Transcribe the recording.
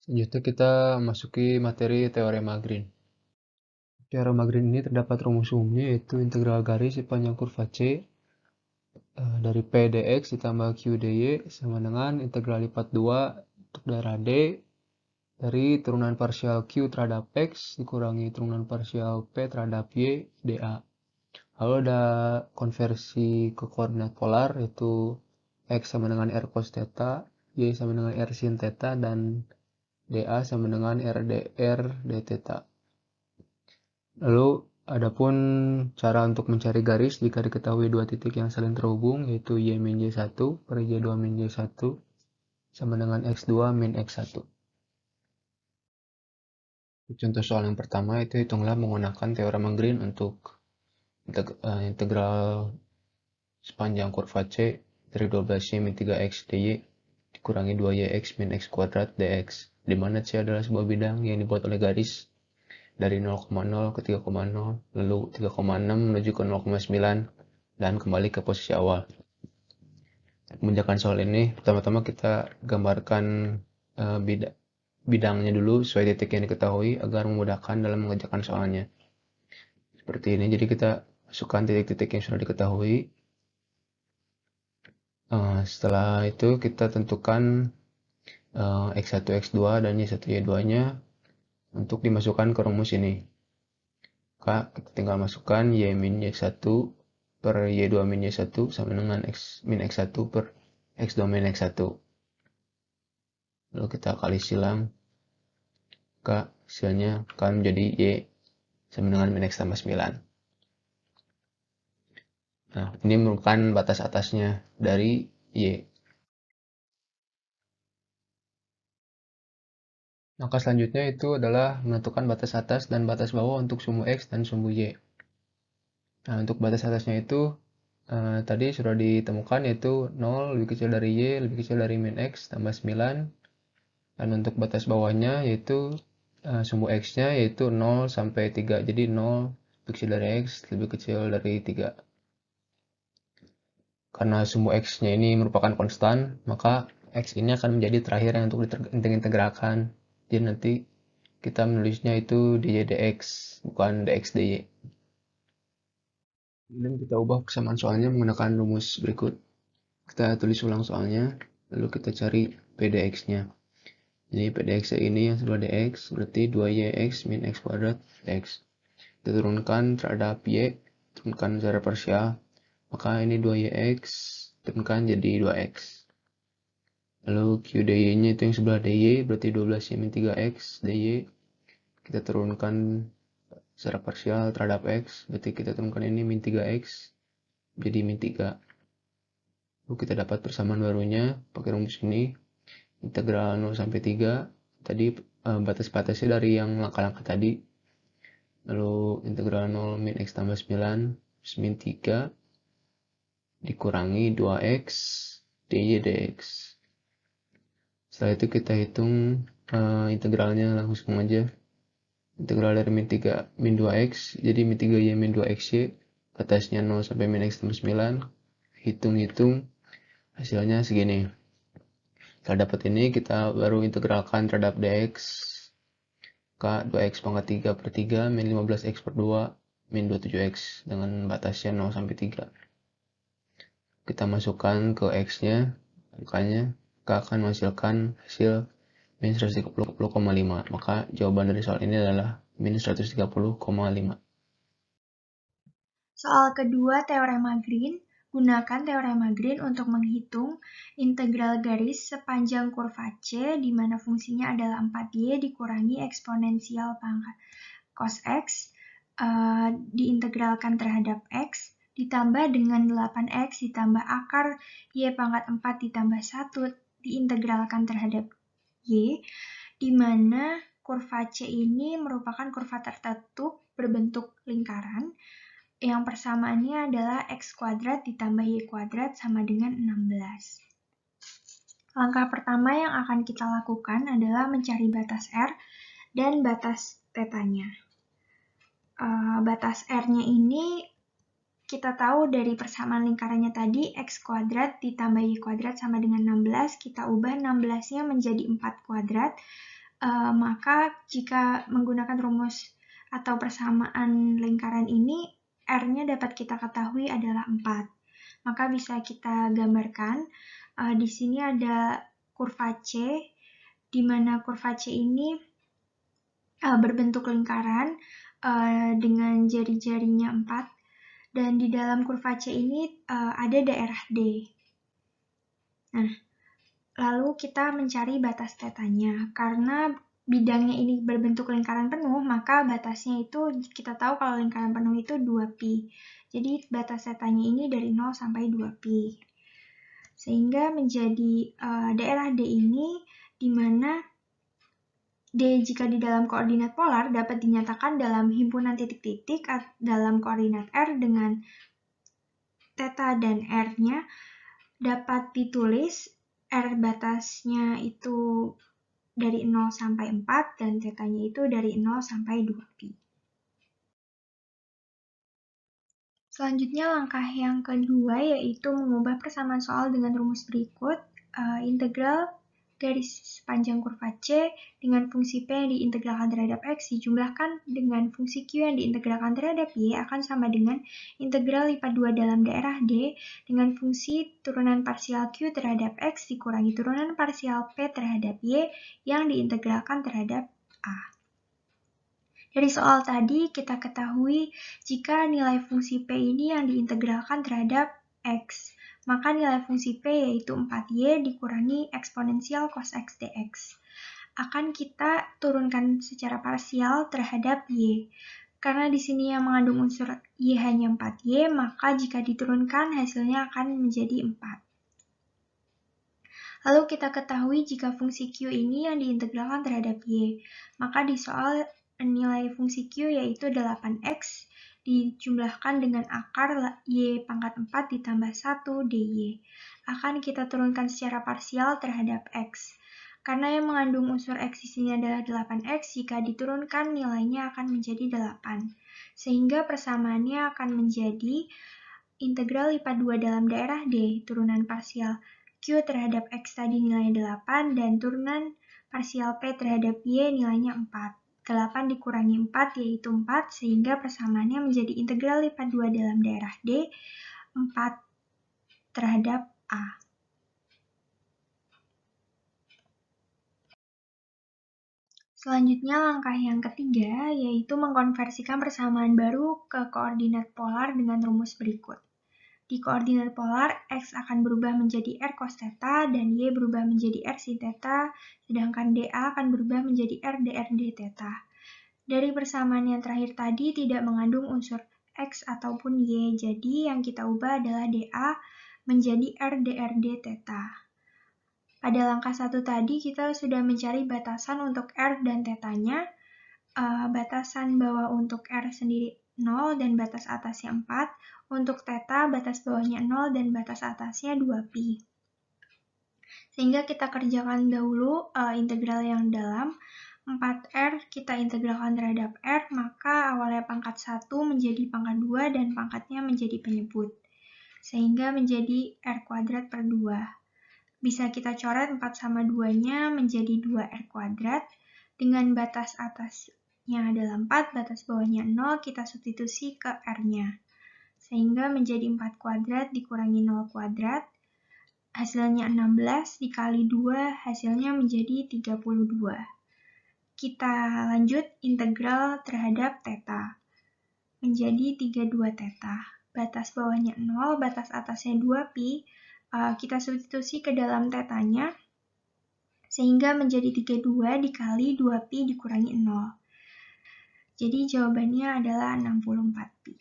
Selanjutnya kita masuki materi teorema Green. Teorema Green ini terdapat rumus umumnya yaitu integral garis sepanjang kurva C dari P dx ditambah Q dy sama dengan integral lipat 2 untuk daerah D dari turunan parsial Q terhadap X dikurangi turunan parsial P terhadap Y dA. Lalu ada konversi ke koordinat polar yaitu X sama dengan R cos theta, Y sama dengan R sin theta, dan dA sama dengan R d theta. Lalu adapun cara untuk mencari garis jika diketahui dua titik yang saling terhubung yaitu Y min Y1 per Y2 min Y1 sama dengan X2 min X1. Contoh soal yang pertama itu hitunglah menggunakan teorema Green untuk integral sepanjang kurva C dari 12Y min 3X dy dikurangi 2YX min X kuadrat dx, di mana C adalah sebuah bidang yang dibuat oleh garis dari 0,0 ke 3,0, lalu 3,6 menuju ke 0,9, dan kembali ke posisi awal. Mengerjakan soal ini, pertama-tama kita gambarkan bidangnya dulu sesuai titik yang diketahui agar memudahkan dalam mengerjakan soalnya. Seperti ini, jadi kita masukkan titik-titik yang sudah diketahui. Setelah itu kita tentukan X1, X2, dan Y1, Y2-nya untuk dimasukkan ke rumus ini. Maka kita tinggal masukkan Y min Y1 per Y2 min Y1 sama dengan X min X1 per X2 min X1. Lalu kita kali silang, maka hasilnya akan menjadi Y sama dengan min X tambah 9. Nah, ini merupakan batas atasnya dari Y. Maka selanjutnya itu adalah menentukan batas atas dan batas bawah untuk sumbu X dan sumbu Y. Nah, untuk batas atasnya itu tadi sudah ditemukan yaitu 0 lebih kecil dari Y lebih kecil dari min X tambah 9. Dan untuk batas bawahnya yaitu sumbu X-nya yaitu 0 sampai 3. Jadi 0 lebih kecil dari X lebih kecil dari 3. Karena sumbu X-nya ini merupakan konstan, maka X ini akan menjadi terakhir yang untuk diintegralkan. Jadi nanti kita menulisnya itu dy dx, bukan dx dy. Kemudian kita ubah persamaan soalnya menggunakan rumus berikut. Kita tulis ulang soalnya, lalu kita cari P dx-nya. Jadi P dx ini yang sebelah dx, berarti 2yx min x kuadrat dx. Kita turunkan terhadap y, turunkan secara parsial, maka ini 2yx, turunkan jadi 2x. Lalu q dy-nya itu yang sebelah dy, berarti 12y min 3x dy. Kita turunkan secara parsial terhadap x, berarti kita turunkan ini min 3x, jadi min 3. Lalu kita dapat persamaan barunya, pakai rumus ini, integral 0 sampai 3, tadi batas-batasnya dari yang langkah-langkah tadi. Lalu integral 0 min x tambah 9 min 3 dikurangi 2x dy dx. Setelah itu kita hitung integralnya langsung aja. Integral dari min 3 min 2x, jadi min 3y min 2xy, batasnya 0 sampai min x tambah 9. Hitung-hitung, hasilnya segini. Setelah dapat ini, kita baru integralkan terhadap dx. K 2x pangkat 3 per 3 min 15x per 2 min 27x dengan batasnya 0 sampai 3. Kita masukkan ke x-nya, angkanya, K akan menghasilkan hasil min 130,5. Maka jawaban dari soal ini adalah min 130,5. Soal kedua teorema Green, gunakan teorema Green untuk menghitung integral garis sepanjang kurva C di mana fungsinya adalah 4y dikurangi eksponensial pangkat cos x diintegralkan terhadap x ditambah dengan 8x ditambah akar y pangkat 4 ditambah 1 diintegralkan terhadap y, di mana kurva C ini merupakan kurva tertutup berbentuk lingkaran yang persamaannya adalah x kuadrat ditambah y kuadrat sama dengan 16. Langkah pertama yang akan kita lakukan adalah mencari batas R dan batas tetanya. Batas R-nya ini kita tahu dari persamaan lingkarannya tadi, x kuadrat ditambah y kuadrat sama dengan 16, kita ubah 16-nya menjadi 4 kuadrat, Maka jika menggunakan rumus atau persamaan lingkaran ini, R-nya dapat kita ketahui adalah 4. Maka bisa kita gambarkan, di sini ada kurva C, di mana kurva C ini berbentuk lingkaran dengan jari-jarinya 4, dan di dalam kurva C ini ada daerah D. Nah, lalu kita mencari batas tetanya. Karena bidangnya ini berbentuk lingkaran penuh, maka batasnya itu kita tahu kalau lingkaran penuh itu 2pi. Jadi batas tetanya ini dari 0 sampai 2pi. Sehingga menjadi daerah D ini di mana D jika di dalam koordinat polar dapat dinyatakan dalam himpunan titik-titik dalam koordinat R dengan theta dan R-nya dapat ditulis R batasnya itu dari 0 sampai 4 dan tetanya itu dari 0 sampai 2pi. Selanjutnya langkah yang kedua yaitu mengubah persamaan soal dengan rumus berikut. Integral garis panjang kurva C dengan fungsi P yang diintegralkan terhadap X dijumlahkan dengan fungsi Q yang diintegralkan terhadap Y akan sama dengan integral lipat 2 dalam daerah D dengan fungsi turunan parsial Q terhadap X dikurangi turunan parsial P terhadap Y yang diintegralkan terhadap A. Dari soal tadi kita ketahui jika nilai fungsi P ini yang diintegralkan terhadap X, maka nilai fungsi P yaitu 4Y dikurangi eksponensial cos X dx. Akan kita turunkan secara parsial terhadap Y. Karena di sini yang mengandung unsur Y hanya 4Y, maka jika diturunkan hasilnya akan menjadi 4. Lalu kita ketahui jika fungsi Q ini yang diintegralkan terhadap Y, maka di soal nilai fungsi Q yaitu 8X dijumlahkan dengan akar Y pangkat 4 ditambah 1 dy. Akan kita turunkan secara parsial terhadap X. Karena yang mengandung unsur X di sini adalah 8X, jika diturunkan nilainya akan menjadi 8. Sehingga persamaannya akan menjadi integral lipat 2 dalam daerah D, turunan parsial Q terhadap X tadi nilainya 8, dan turunan parsial P terhadap Y nilainya 4. 8 dikurangi 4 yaitu 4, sehingga persamaannya menjadi integral lipat 2 dalam daerah D, 4 terhadap A. Selanjutnya langkah yang ketiga yaitu mengkonversikan persamaan baru ke koordinat polar dengan rumus berikut. Di koordinat polar, X akan berubah menjadi R cos theta dan Y berubah menjadi R sin theta, sedangkan dA akan berubah menjadi R dr d theta. Dari persamaan yang terakhir tadi tidak mengandung unsur X ataupun Y, jadi yang kita ubah adalah dA menjadi R dr d theta. Pada langkah 1 tadi kita sudah mencari batasan untuk R dan tetanya. Batasan bawah untuk R sendiri 0 dan batas atasnya 4. Untuk theta batas bawahnya 0 dan batas atasnya 2pi. Sehingga kita kerjakan dahulu integral yang dalam. 4R kita integralkan terhadap R, maka awalnya pangkat 1 menjadi pangkat 2 dan pangkatnya menjadi penyebut. Sehingga menjadi R kuadrat per 2. Bisa kita coret 4 sama 2-nya menjadi 2R kuadrat. Dengan batas atasnya adalah 4, batas bawahnya 0, kita substitusi ke R-nya. Sehingga menjadi 4 kuadrat dikurangi 0 kuadrat. Hasilnya 16 dikali 2, hasilnya menjadi 32. Kita lanjut integral terhadap theta. Menjadi 32 theta. Batas bawahnya 0, batas atasnya 2pi. Kita substitusi ke dalam tetanya. Sehingga menjadi 32 dikali 2pi dikurangi 0. Jadi jawabannya adalah 64pi.